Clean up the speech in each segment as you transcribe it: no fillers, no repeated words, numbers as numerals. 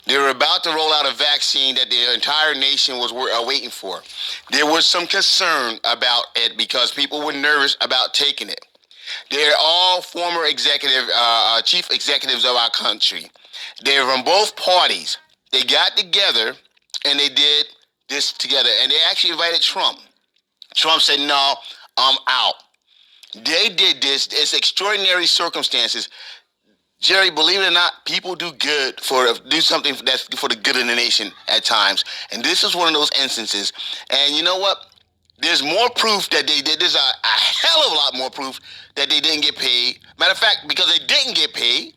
They were about to roll out a vaccine that the entire nation was waiting for. There was some concern about it because people were nervous about taking it. They're all former chief executives of our country. They're from both parties. They got together and they did this together. And they actually invited Trump. Trump said, no, I'm out. They did this. It's extraordinary circumstances. Jerry, believe it or not, people do something that's for the good of the nation at times. And this is one of those instances. And you know what? There's more proof that they did. There's a hell of a lot more proof that they didn't get paid. Matter of fact, because they didn't get paid,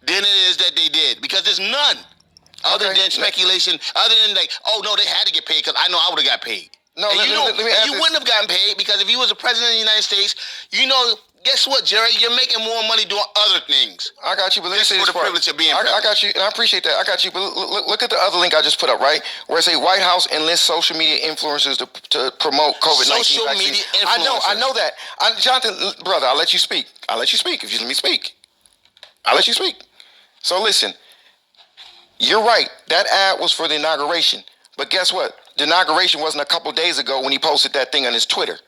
than it is that they did. Because there's none other than speculation, other than like, oh no, they had to get paid because I know I would have got paid. No, and you wouldn't have gotten paid because if you was the president of the United States, guess what, Jerry? You're making more money doing other things. I got you, but let me say this for the privilege of being I got you, and I appreciate that. I got you, but look at the other link I just put up, right? Where it say White House enlists social media influencers to promote COVID-19 social vaccine. Media influencers. I know that. Jonathan, brother, I'll let you speak. If you let me speak. I'll let you speak. So listen, you're right. That ad was for the inauguration. But guess what? The inauguration wasn't a couple days ago when he posted that thing on his Twitter.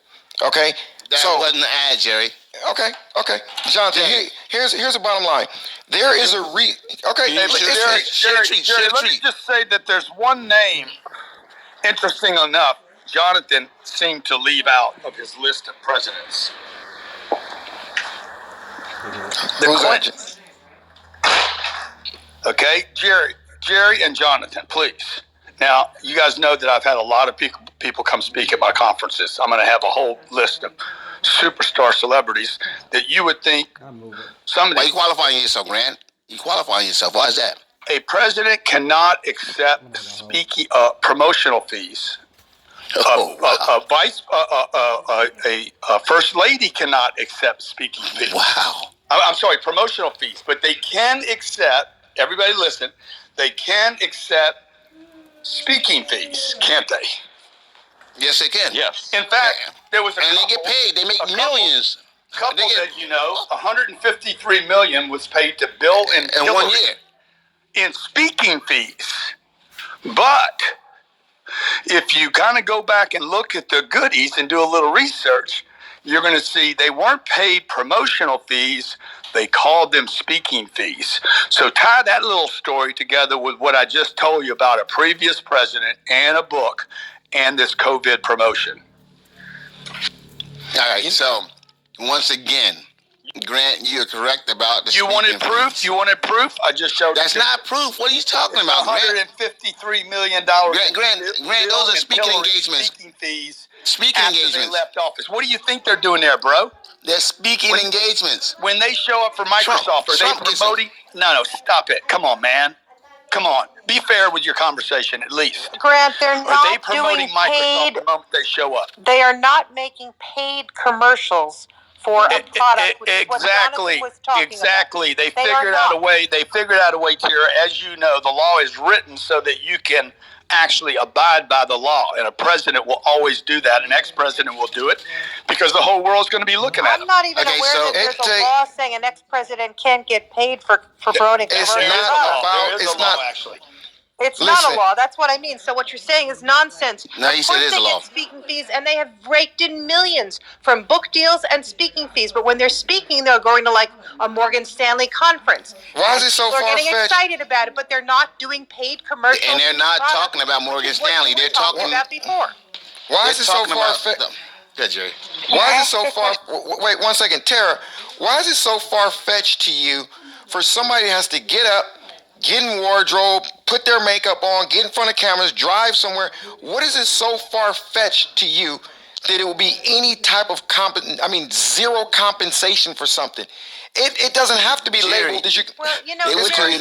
Okay? That wasn't an ad, Jerry. Okay. Jonathan, here's the bottom line. There is a Jerry, let me just say that there's one name, interesting enough, Jonathan seemed to leave out of his list of presidents. The Clintons. Okay, Jerry and Jonathan, please. Now, you guys know that I've had a lot of people come speak at my conferences. I'm going to have a whole list of superstar celebrities that you would think somebody... Why are you qualifying yourself, Grant? You qualifying yourself. Why is that? A president cannot accept promotional fees. A first lady cannot accept speaking fees. Wow. I'm sorry, promotional fees. But they can accept, everybody listen, they can accept speaking fees, can't they? Yes, they can. Yes. In fact, there was and they get paid. They make millions. Couple that $153 million was paid to Bill and in 1 year in speaking fees. But if you kind of go back and look at the goodies and do a little research, you're going to see they weren't paid promotional fees. They called them speaking fees. So tie that little story together with what I just told you about a previous president and a book and this COVID promotion. All right, so once again, Grant, you're correct about the You wanted proof? Fees. You wanted proof? I just showed That's you. not proof. What are you talking about, Grant? $153 million. Grant, those are speaking engagements. Speaking fees. Speaking engagements. They left office. What do you think they're doing there, bro? They're speaking engagements. When they show up for Microsoft, are they promoting? No, stop it. Come on, man. Come on. Be fair with your conversation, at least. Grant, they're not Are they promoting doing Microsoft paid, the moment they show up? They are not making paid commercials for a product, which is what Jonathan was talking Exactly. about. They figured out a way. They figured out a way, Tara. As you know, the law is written so that you can actually abide by the law, and a president will always do that. An ex-president will do it because the whole world's going to be looking at him. I'm not even aware that there's a law saying an ex-president can't get paid for promoting. It's not a law, actually. It's not a law. That's what I mean. So what you're saying is nonsense. No, you said it is a law. Of course they get speaking fees, and they have raked in millions from book deals and speaking fees. But when they're speaking, they're going to like a Morgan Stanley conference. Why is it so far-fetched? They're getting excited about it, but they're not doing paid commercials. And they're not talking about Morgan Stanley. They're talking about before. Why is it so far-fetched? Good, Jerry. Why is it so far? Wait 1 second, Tara. Why is it so far-fetched to you for somebody that has to get up, get in wardrobe, put their makeup on, get in front of cameras, drive somewhere? What is it so far-fetched to you that it will be any type of zero compensation for something? It doesn't have to be labeled. Well, they went to the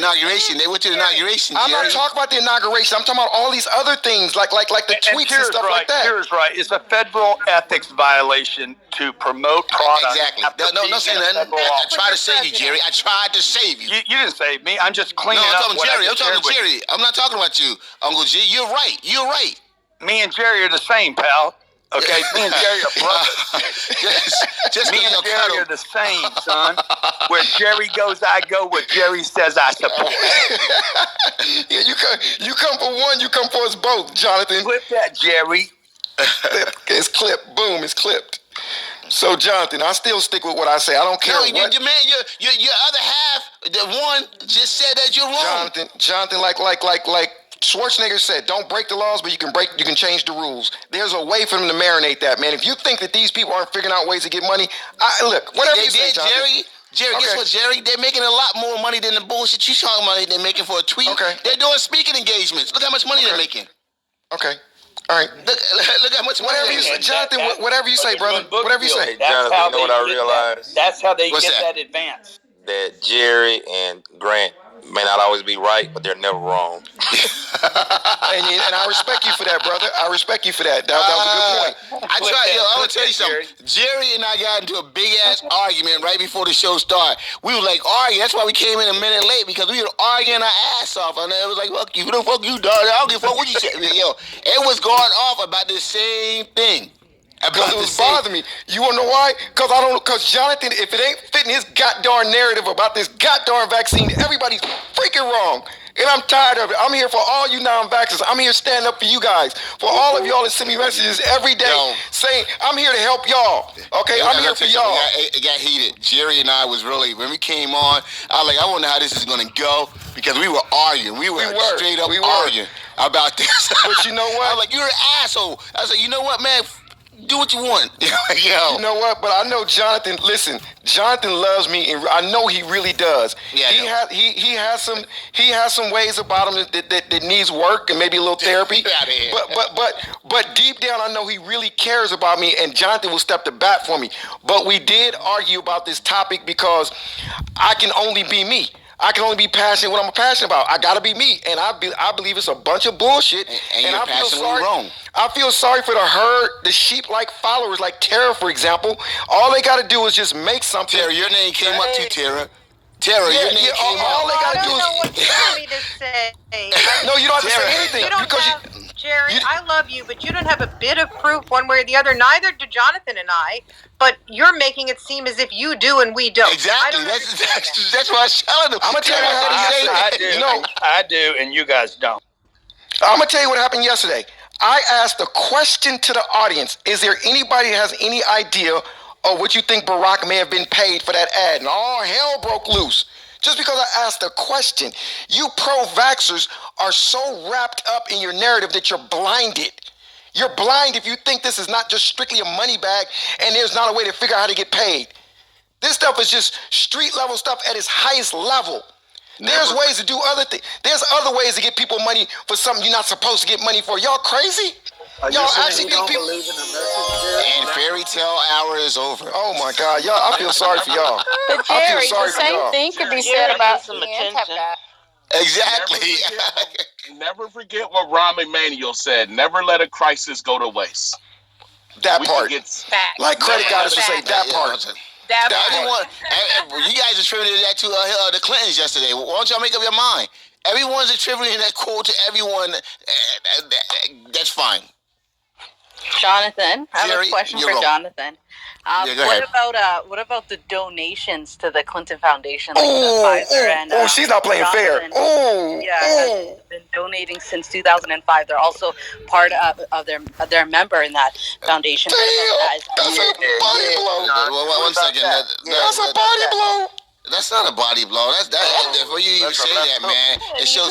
inauguration. I'm not talking about the inauguration. I'm talking about all these other things, like the tweets and stuff like that. Here's right. It's a federal ethics violation to promote products. Exactly. No, say nothing. I tried to save you, Jerry. I tried to save you. You didn't save me. I'm just cleaning up. I'm talking to Jerry. I'm not talking about you, Uncle G. You're right. Me and Jerry are the same, pal. Okay, me and Jerry are brothers. just me and Jerry are the same, son. Where Jerry goes, I go. Where Jerry says, I support. Yeah, you You come for one, you come for us both, Jonathan. Clip that, Jerry. It's clipped. Boom, it's clipped. So, Jonathan, I still stick with what I say. I don't care what. Man, your other half, the one, just said that you're wrong. Jonathan, like Schwarzenegger said, don't break the laws, but you can change the rules. There's a way for them to marinate that, man. If you think that these people aren't figuring out ways to get money, look, whatever you say, Jonathan. Jerry, guess what, Jerry? They're making a lot more money than the bullshit you talking about they're making for a tweet. Okay. They're doing speaking engagements. Look how much money they're making. Okay. All right. Look how much money they're making. Jonathan, whatever you say, brother. Whatever you say. Jonathan, you know what I realized? That's how they get that advance. That Jerry and Grant may not always be right, but they're never wrong. And I respect you for that, brother. I respect you for that. That was a good point. I'm gonna tell you something. Jerry and I got into a big ass argument right before the show started. We were like arguing. That's why we came in a minute late, because we were arguing our ass off. And it was like, fuck you, fuck you, dog. I don't give a fuck what you say. Yo, it was going off about the same thing. Because it was bothering me. You wanna know why? Because Jonathan, if it ain't fitting his goddamn narrative about this goddamn vaccine, everybody's freaking wrong. And I'm tired of it. I'm here for all you non-vaxxers. I'm here standing up for you guys. For all of y'all that send me messages every day saying, I'm here to help y'all. Okay, I'm here for y'all. It got heated. Jerry and I was really, when we came on, I was like, I wonder how this is going to go, because we were arguing. We were straight up arguing about this. But you know what? I was like, you're an asshole. I was like, you know what, man? Do what you want. Yo. You know what? But I know Jonathan. Listen, Jonathan loves me, and I know he really does. Yeah, he has some ways about him that needs work and maybe a little therapy. But deep down, I know he really cares about me, and Jonathan will step to bat for me. But we did argue about this topic because I can only be me. I can only be passionate what I'm passionate about. I gotta be me, and I believe it's a bunch of bullshit. And you're passionately wrong. I feel sorry for the herd, the sheep-like followers, like Tara, for example. All they gotta do is just make something. Tara, your name came up too, Tara. Your name came up. All they gotta do is. I don't know what you want me to say. No, you don't have to say anything. Jerry, I love you, but you don't have a bit of proof one way or the other. Neither do Jonathan and I. But you're making it seem as if you do and we don't. Exactly. That's what I was telling them. I'm gonna tell you what happened yesterday. I do, and you guys don't. I'm gonna tell you what happened yesterday. I asked a question to the audience. Is there anybody that has any idea of what you think Barack may have been paid for that ad? And all hell broke loose. Just because I asked a question. You pro-vaxxers are so wrapped up in your narrative that you're blinded. You're blind if you think this is not just strictly a money bag and there's not a way to figure out how to get paid. This stuff is just street level stuff at its highest level. There's ways to do other things. There's other ways to get people money for something you're not supposed to get money for. Y'all crazy? Y'all actually think people... And fairy tale hour is over. Oh my God, y'all! I feel sorry for y'all. But Jerry, the same thing could be said about the anti-vax. Exactly. Never forget what Rahm Emanuel said. Never let a crisis go to waste. That part. Like credit goddess would say, that part. You guys attributed that to the Clintons yesterday. Why don't y'all make up your mind? Everyone's attributing that quote to everyone. That's fine. Jonathan, I have Jerry, a question for wrong. Jonathan. What about the donations to the Clinton Foundation, like Pfizer and she's not playing Johnson? fair. Have been dodonating since 2005. They're also part of their member in that foundation. Damn, that's a body blow. One second. That's a body blow. That's not a body blow. That's for you even say that, man. It shows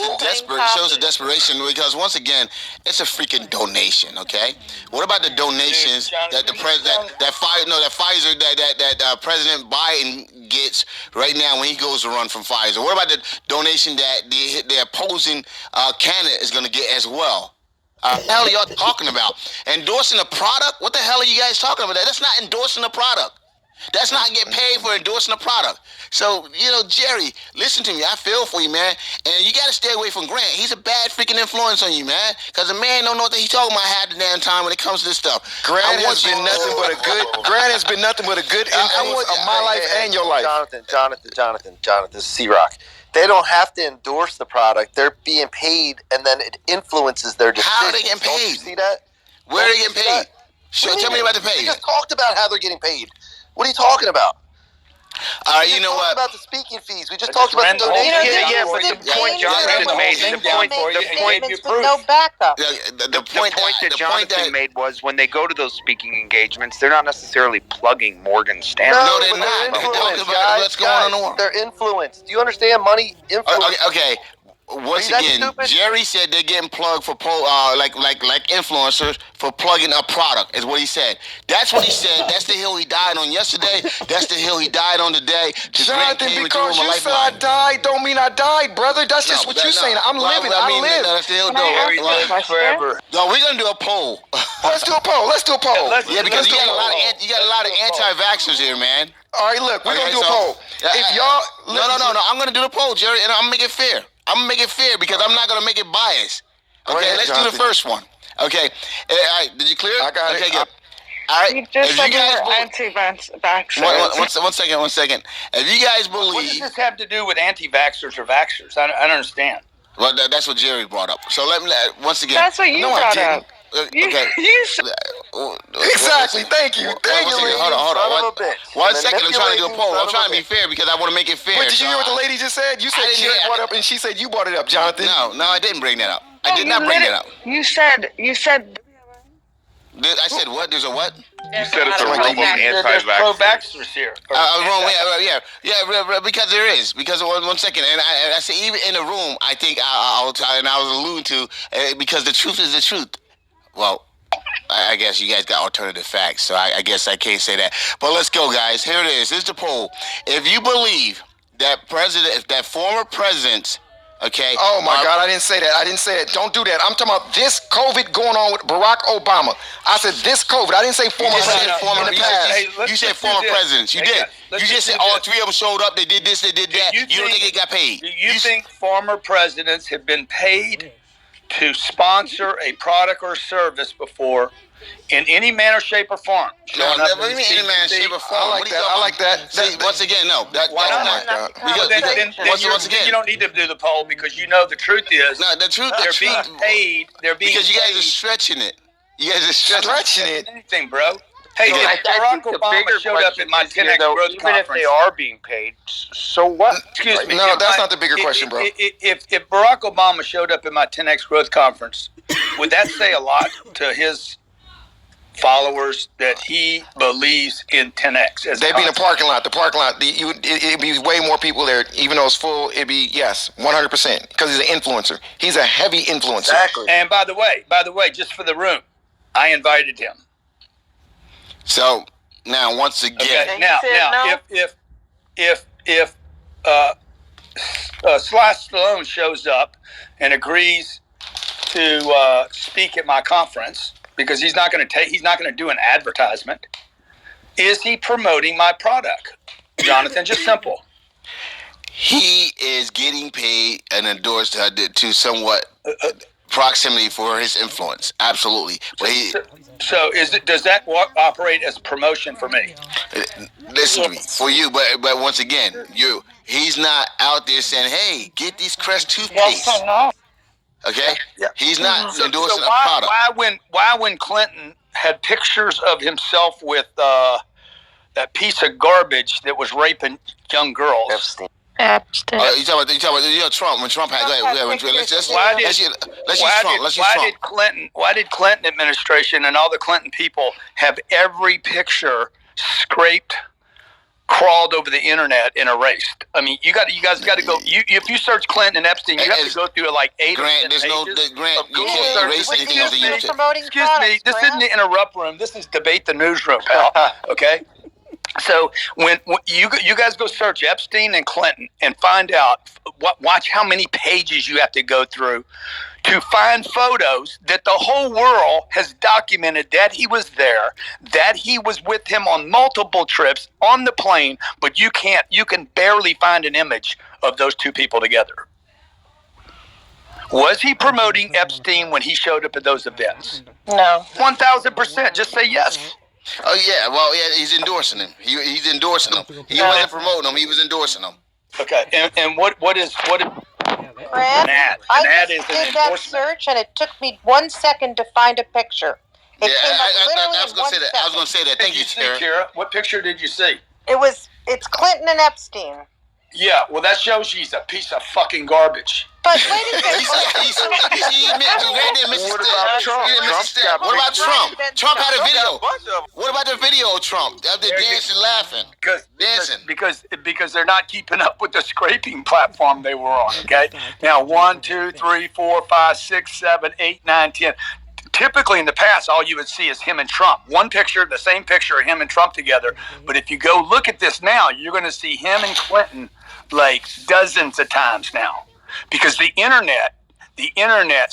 the desperation, because once again, it's a freaking donation. Okay. What about the donations that the Pfizer that President Biden gets right now when he goes to run from Pfizer? What about the donation that the opposing candidate is going to get as well? What the hell are y'all talking about? Endorsing a product? What the hell are you guys talking about? That's not endorsing a product. That's not getting paid for endorsing a product. So, Jerry, listen to me. I feel for you, man. And you got to stay away from Grant. He's a bad freaking influence on you, man. Because the man don't know what he's talking about half the damn time when it comes to this stuff. Grant has been nothing but a good influence on my life and your life. Jonathan, C-Rock. They don't have to endorse the product. They're being paid, and then it influences their decisions. How are they getting paid? Don't you see that? Where are they getting paid? Tell me about the pay. We just talked about how they're getting paid. What are you talking about? You know what? About the speaking fees. We just talked about the donations. But the point Jonathan made, statements with no backup. The point that Jonathan made was when they go to those speaking engagements, they're not necessarily plugging Morgan Stanley. No, they're not. They're talking about what's going on. They're influenced. Do you understand? Money influence. Okay. Once again, Jerry said they're getting plugged for like influencers for plugging a product, is what he said. That's what he said. That's the hill he died on yesterday. That's the hill he died on today. Jonathan, because you said I died, don't mean I died, brother. That's just what you're saying. I'm living. I live. That's the hill. Forever. No, we're gonna do a poll. Let's do a poll. Yeah, because you got a lot of anti-vaxxers here, man. All right, look, we're gonna do a poll. If y'all, no, I'm gonna do the poll, Jerry, and I'm gonna make it fair. I'm gonna make it fair because I'm not gonna make it biased. Okay, let's do the first one. Okay, all right, did you clear it? I got it. Good. All right. You just said you were anti-vaxxers. One second. If you guys believe, what does this have to do with anti-vaxxers or vaxxers? I don't understand. Well, that's what Jerry brought up. So once again. That's what you brought up. Okay. Exactly. Thank you. Hold on. 1 second. I'm trying to do a poll. I'm trying to be fair because I want to make it fair. Wait, did you hear what the lady just said? You said Jerry brought it up, and she said you brought it up, Jonathan. No, I didn't bring that up. I did not bring that up. You said. I said what? There's a what? You said it's a room of anti-vaxxers. Pro-vaxxers here. Because there is. Because 1 second, and I say even in the room, I think I was alluding to because the truth is the truth. Well, I guess you guys got alternative facts, so I guess I can't say that. But let's go, guys. Here it is. Here's the poll. If you believe that former presidents, okay. Oh my God, I didn't say that. Don't do that. I'm talking about this COVID going on with Barack Obama. I said this COVID. I didn't say former president. You said former presidents. You did. You just said all three of them showed up. They did this. They did that. You don't think they got paid? Do you think former presidents have been paid to sponsor a product or service before in any manner, shape, or form? No, never in any manner, shape, or form. I like that. Once again, no. Why not? Once again, you don't need to do the poll because you know the truth is. No, the truth. They're being paid. Because you guys are stretching it. You guys are stretching it. Anything, bro. Hey, Barack Obama showed up at my 10X growth conference. Even if they are being paid, so what? Excuse me. No, that's not the bigger question, bro. If Barack Obama showed up at my 10X growth conference, would that say a lot to his followers that he believes in 10X? They'd be in the parking lot. It'd be way more people there. Even though it's full, it'd be, yes, 100%. Because he's an influencer. He's a heavy influencer. Exactly. And by the way, just for the room, I invited him. So now, once again, okay, now, if Sly Stallone shows up and agrees to speak at my conference because he's not going to do an advertisement, is he promoting my product, Jonathan? Just simple. He is getting paid and endorsed to somewhat proximity for his influence. Absolutely, but So does that operate as promotion for me? Listen to me, for you, but once again, he's not out there saying, "Hey, get these Crest toothpaste." Okay, yeah. He's not endorsing a product. Why when Clinton had pictures of himself with that piece of garbage that was raping young girls? Epstein. You talking about Trump when Trump had? Why did Clinton administration and all the Clinton people have every picture scraped, crawled over the internet and erased? I mean, you guys got to go. If you search Clinton and Epstein, you have to go through like 8 pages. Grant, you can't erase anything off the internet. Excuse me, this isn't the interrupt room. This is debate the newsroom, pal. Okay. So when you guys go search Epstein and Clinton and find out, watch how many pages you have to go through to find photos that the whole world has documented that he was there, that he was with him on multiple trips on the plane, but you can barely find an image of those two people together. Was he promoting Epstein when he showed up at those events? No. 1,000%. Just say yes. Oh yeah, well yeah, he's endorsing him. He's endorsing him. He wasn't promoting him. He was endorsing him. Okay, and what is Brad, I just did that search and it took me 1 second to find a picture. I was going to say that. Thank you, Tara. What picture did you see? It was It's Clinton and Epstein. Yeah, well, that shows you he's a piece of fucking garbage. But wait a second. What about Trump? What about Trump? Trump had a video. What about the video of Trump? They're dancing, laughing. Because they're not keeping up with the scraping platform they were on, okay? Now, 1, 2, 3, 4, 5, 6, 7, 8, 9, 10. Typically in the past, all you would see is him and Trump. One picture, the same picture of him and Trump together. But if you go look at this now, you're going to see him and Clinton like dozens of times now. Because the internet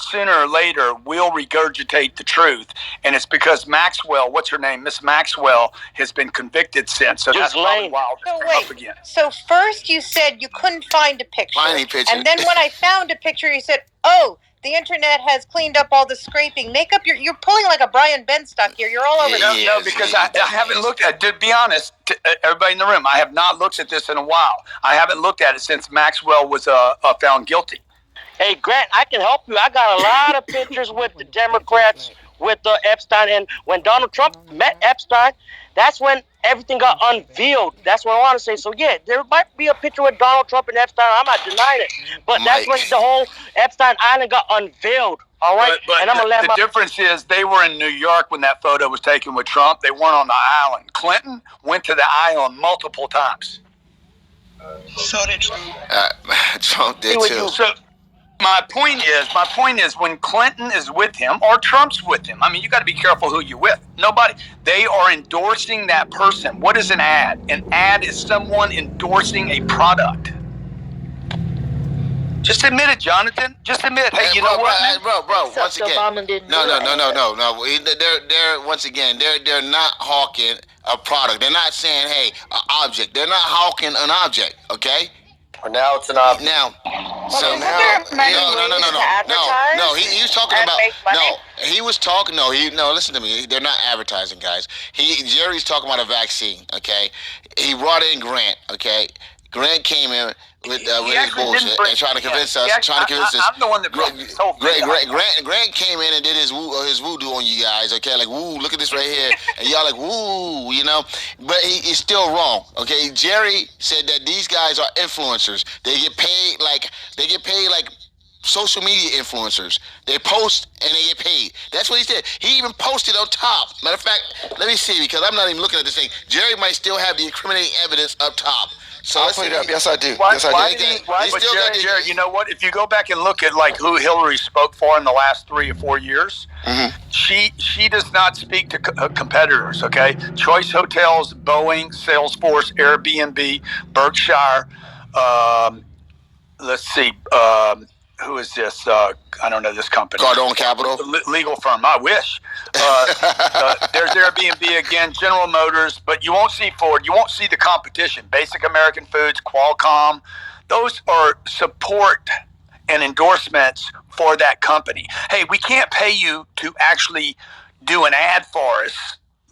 sooner or later will regurgitate the truth. And it's because Maxwell, what's her name? Miss Maxwell has been convicted since. So that's probably why I'll just come up again. So first you said you couldn't find a picture. And then when I found a picture, you said, oh, the internet has cleaned up all the scraping. Makeup, you're pulling like a Brian Benstock here. You're all over this. No, because I haven't looked at it. To be honest, everybody in the room, I have not looked at this in a while. I haven't looked at it since Maxwell was found guilty. Hey, Grant, I can help you. I got a lot of pictures with the Democrats, with Epstein. And when Donald Trump met Epstein, that's when everything got unveiled. That's what I want to say. So, yeah, there might be a picture with Donald Trump and Epstein. I'm not denying it. But that's when the whole Epstein Island got unveiled. All right? But and I'm gonna the difference is they were in New York when that photo was taken with Trump. They weren't on the island. Clinton went to the island multiple times. So did Trump. Trump did too. So, my point is when Clinton is with him or Trump's with him, I mean, you got to be careful who you're with. Nobody, they are endorsing that person. What is an ad? An ad is someone endorsing a product. Just admit it, Jonathan. Just admit, hey, you know what, bro. Once again, no. They're once again, they're not hawking a product. They're not saying, hey, an object. They're not hawking an object. Okay. Or now it's an object. So now, no. He was talking about he was talking. Listen to me. They're not advertising, guys. Jerry's talking about a vaccine. Okay. He brought in Grant. Okay. Grant came in with his bullshit and trying to convince us. I'm the one that brought this whole thing. Grant came in and did his voodoo on you guys. Okay, like woo, look at this right here, and y'all like woo, you know. But he's still wrong. Okay, Jerry said that these guys are influencers. They get paid like social media influencers. They post and they get paid. That's what he said. He even posted on top. Matter of fact, let me see because I'm not even looking at this thing. Jerry might still have the incriminating evidence up top. So I'll put it up. Yes, I do. Jerry, you know what? If you go back and look at like who Hillary spoke for in the last 3 or 4 years, she does not speak to competitors. Okay, Choice Hotels, Boeing, Salesforce, Airbnb, Berkshire. Let's see. Who is this? I don't know this company. Cardone Capital? Legal firm. I wish. There's Airbnb again, General Motors, but you won't see Ford. You won't see the competition. Basic American Foods, Qualcomm. Those are support and endorsements for that company. Hey, we can't pay you to actually do an ad for us,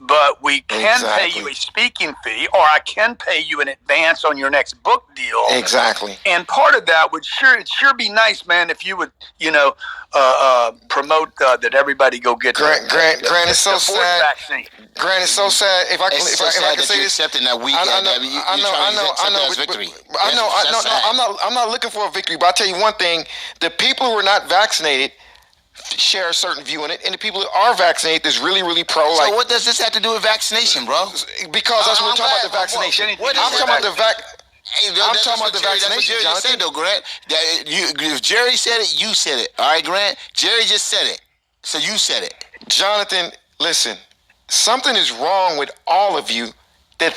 but we can pay you a speaking fee, or I can pay you in advance on your next book deal. Exactly. And part of that would sure be nice, man, if you would, promote that everybody go get Grant is so sad. Vaccine. Grant is so sad. If I can say this, accepting that weekend. I know. I'm not looking for a victory, but I'll tell you one thing: the people who are not vaccinated share a certain view in it, and the people that are vaccinated is really, really pro. So what does this have to do with vaccination, bro? Because that's what we're talking about, the vaccination. I'm talking about the vaccination, Jonathan. Said, though, Grant. If Jerry said it, you said it. All right, Grant? Jerry just said it. So you said it. Jonathan, listen. Something is wrong with all of you that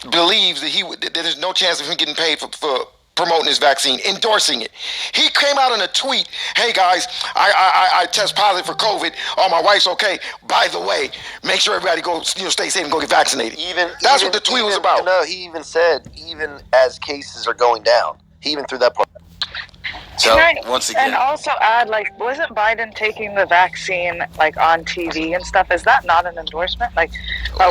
believes that there's no chance of him getting paid for promoting his vaccine, endorsing it. He came out in a tweet, hey guys, I test positive for COVID. Oh, my wife's okay. By the way, make sure everybody stay safe and go get vaccinated. That's what the tweet was about. No, he even said, even as cases are going down, he even threw that part. So, once again. And also add, wasn't Biden taking the vaccine, on TV and stuff? Is that not an endorsement? Are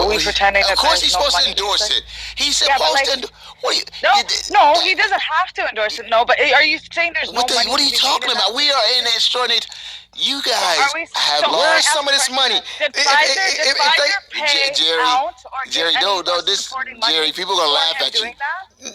we pretending that of course he's supposed to endorse it. He's supposed to. No, he doesn't have to endorse it. No, but are you saying there's no money? What are you talking about? We are in an extraordinary. You guys have where is some of this money? Did Pfizer pay out or Jerry, Jerry, people are gonna laugh at you.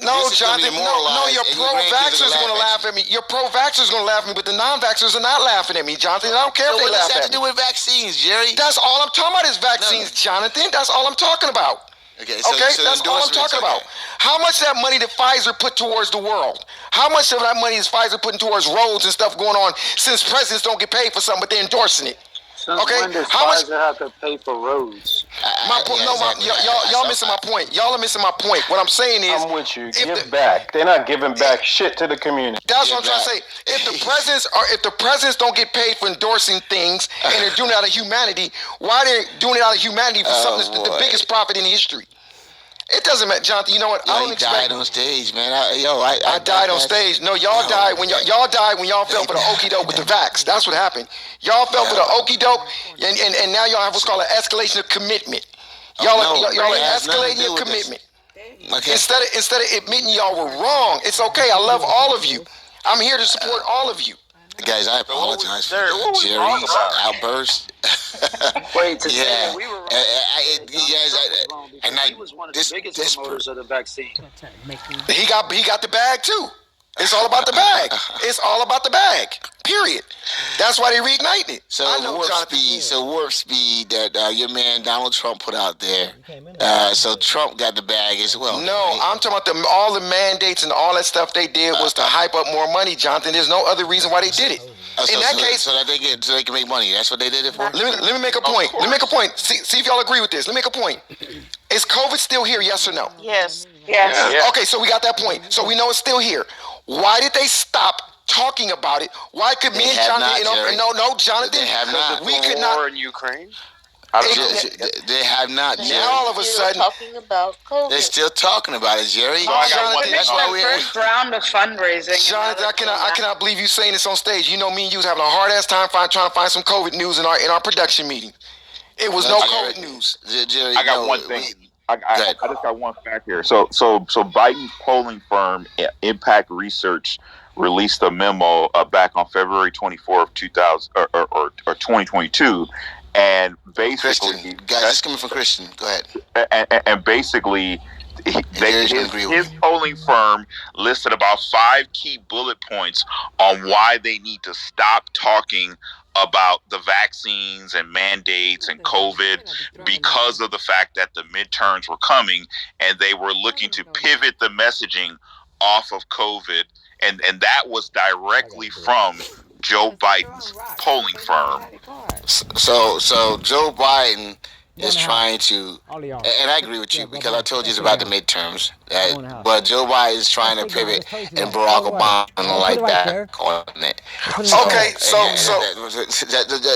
No, Jonathan, no, your pro-vaxxers are gonna laugh at me. Your pro-vaxxers are gonna laugh at me, but the non-vaxxers are not laughing at me, Jonathan. I don't care if they laugh at me. What does that have to do with vaccines, Jerry? That's all I'm talking about is vaccines, Jonathan. That's all I'm talking about. Okay, that's all I'm talking about. How much of that money did Pfizer put towards the world? How much of that money is Pfizer putting towards roads and stuff going on since presidents don't get paid for something, but they're endorsing it? Okay, when does Pfizer have to pay for roads? Y'all missing my point. Y'all are missing my point. What I'm saying is, I'm with you. Give back. They're not giving back shit to the community. That's what I'm trying to say. If the presidents don't get paid for endorsing things and they're doing it out of humanity, why they're doing it out of humanity for something that's the biggest profit in history? It doesn't matter, Jonathan. You know what? I don't expect. Died on stage, man. I died on stage. No, y'all died when y'all died when y'all fell for the okie doke with the vax. That's what happened. Y'all fell for the okie doke, and now y'all have what's called an escalation of commitment. Y'all are escalating your commitment. Okay. Instead of admitting y'all were wrong, it's okay. I love all of you. I'm here to support all of you. Guys, I apologize for Jerry's outburst. Wait, he was one of the biggest promoters of the vaccine. He got the bag too. It's all about the bag. It's all about the bag. Period. That's why they reignited it. So warp speed that your man Donald Trump put out there. So Trump got the bag as well. No, right? I'm talking about all the mandates and all that stuff they did was to hype up more money, Jonathan. There's no other reason why they did it. In that case, so they can make money. That's what they did it for. Let me make a point. Let me make a point. See if y'all agree with this. Let me make a point. Is COVID still here? Yes or no? Yes. Okay, so we got that point. So we know it's still here. Why did they stop talking about it? Why could me and Jonathan? Jonathan. They have not. We could not. War in Ukraine. They have not. Now all of a sudden, talking about COVID. they're still talking about it, Jerry. Jonathan, that's why we're first round of fundraising. Jonathan, I cannot believe you saying this on stage. You know, me and you was having a hard ass time trying to find some COVID news in our production meeting. It was no COVID news. Jerry, I got one thing. I just got one fact here. So Biden's polling firm Impact Research released a memo back on February 24th, 2022, and basically, Christian. Guys, this is coming from Christian. Go ahead. And basically, his polling firm listed about 5 key bullet points on why they need to stop talking about the vaccines and mandates and COVID because of the fact that the midterms were coming and they were looking to pivot the messaging off of COVID. And that was directly from Joe Biden's polling firm. So Joe Biden is trying to, and I agree with you because I told you it's about the midterms. But Joe Biden is trying to pivot, and Barack Obama don't like back on it. Okay, so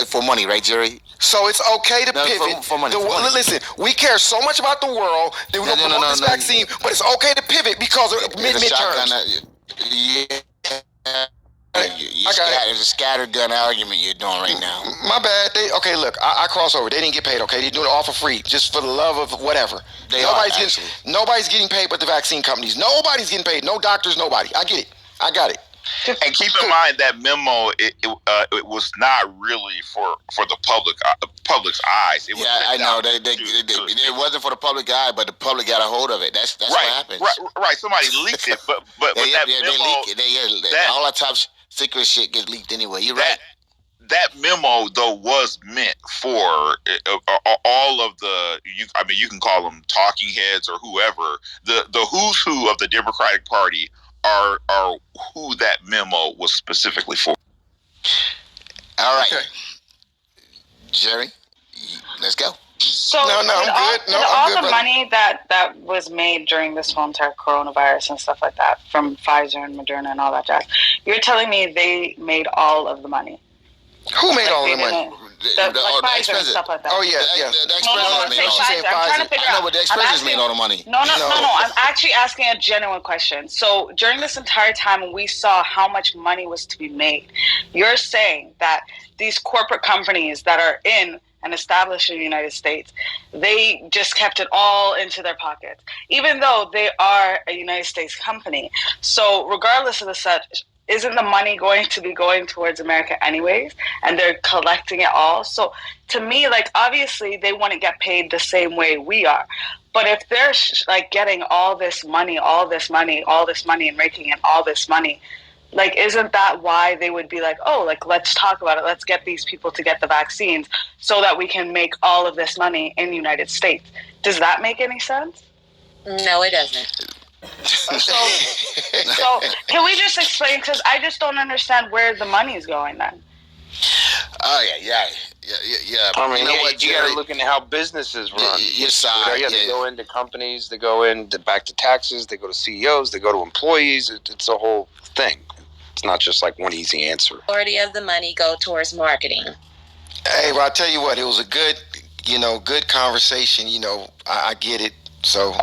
for money, right, Jerry? So it's okay to pivot. For money. Listen, we care so much about the world that we don't promote this vaccine, but it's okay to pivot because of midterms. It's a scattergun argument you're doing right now. My bad. Okay, look, I cross over. They didn't get paid, okay? They're doing it all for free, just for the love of whatever. Nobody's getting paid but the vaccine companies. Nobody's getting paid. No doctors, nobody. I get it. I got it. And keep in mind that memo, it was not really for the public's eyes. It was I know. It wasn't for the public eye, but the public got a hold of it. That's right, what happens. Right. Somebody leaked it, but that memo, they leak it. All that top secret shit gets leaked anyway. You're right. That memo, though, was meant for all of you can call them talking heads or whoever. The who's who of the Democratic Party are who that memo was specifically for. All right. Okay. Jerry, let's go. So I'm good. all the money that was made during this whole entire coronavirus and stuff like that from Pfizer and Moderna and all that jazz, you're telling me they made all of the money? Who made all the money? Pfizer and stuff like that. Oh, yeah. The ex-president made all the money. I'm trying to figure out. I know, but the ex-president made all the money. No. I'm actually asking a genuine question. So during this entire time when we saw how much money was to be made, you're saying that these corporate companies that are in and established in the United States, they just kept it all into their pockets, even though they are a United States company. So regardless of the such, isn't the money going to be going towards America anyways? And they're collecting it all. So to me, like, obviously they wouldn't get paid the same way we are. But if they're like getting all this money, and raking in all this money, like, isn't that why they would be like, oh, like, let's talk about it. Let's get these people to get the vaccines so that we can make all of this money in the United States. Does that make any sense? No, it doesn't. So can we just explain? Because I just don't understand where the money is going then. Oh, yeah. I mean, you know what, you got to look into how businesses run. They go into companies, they go back to taxes, they go to CEOs, they go to employees. It's a whole thing. It's not just like one easy answer. Majority of the money go towards marketing. Hey, well, I tell you what, it was a good conversation. I get it. So,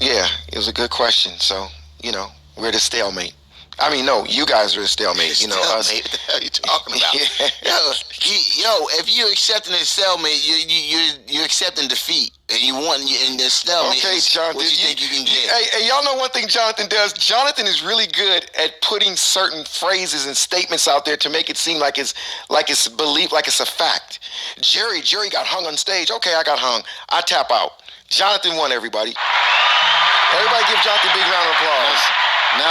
yeah, it was a good question. So, we're at a stalemate. I mean, no, you guys are a stalemate. Us. What the hell are you talking about? Yo, if you're accepting a stalemate, you're accepting defeat, and you want in the stalemate. Okay, Jonathan, what you think you can get? Hey, y'all know one thing Jonathan does. Jonathan is really good at putting certain phrases and statements out there to make it seem like it's believed, like it's a fact. Jerry got hung on stage. Okay, I got hung. I tap out. Jonathan won, everybody. Everybody give Jonathan a big round of applause. No,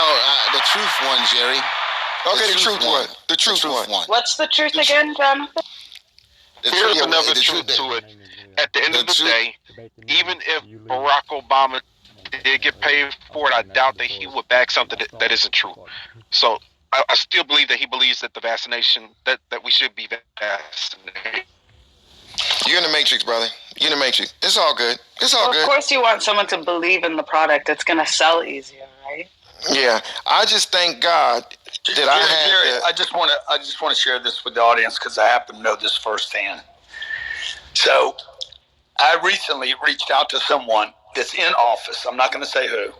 the truth won, Jerry. Okay, the truth won. The truth won. What's the truth again, Jonathan? Here's another truth to it. At the end of the day, even if Barack Obama did get paid for it, I doubt that he would back something that isn't true. So I still believe that he believes that the vaccination, that we should be vaccinated. You're in the Matrix, brother. You're in the Matrix. It's all good. It's all good. Of course you want someone to believe in the product. It's going to sell easier, right? Yeah. I just thank God that Jerry, I just want to share this with the audience because I happen to know this firsthand. So I recently reached out to someone that's in office. I'm not going to say who.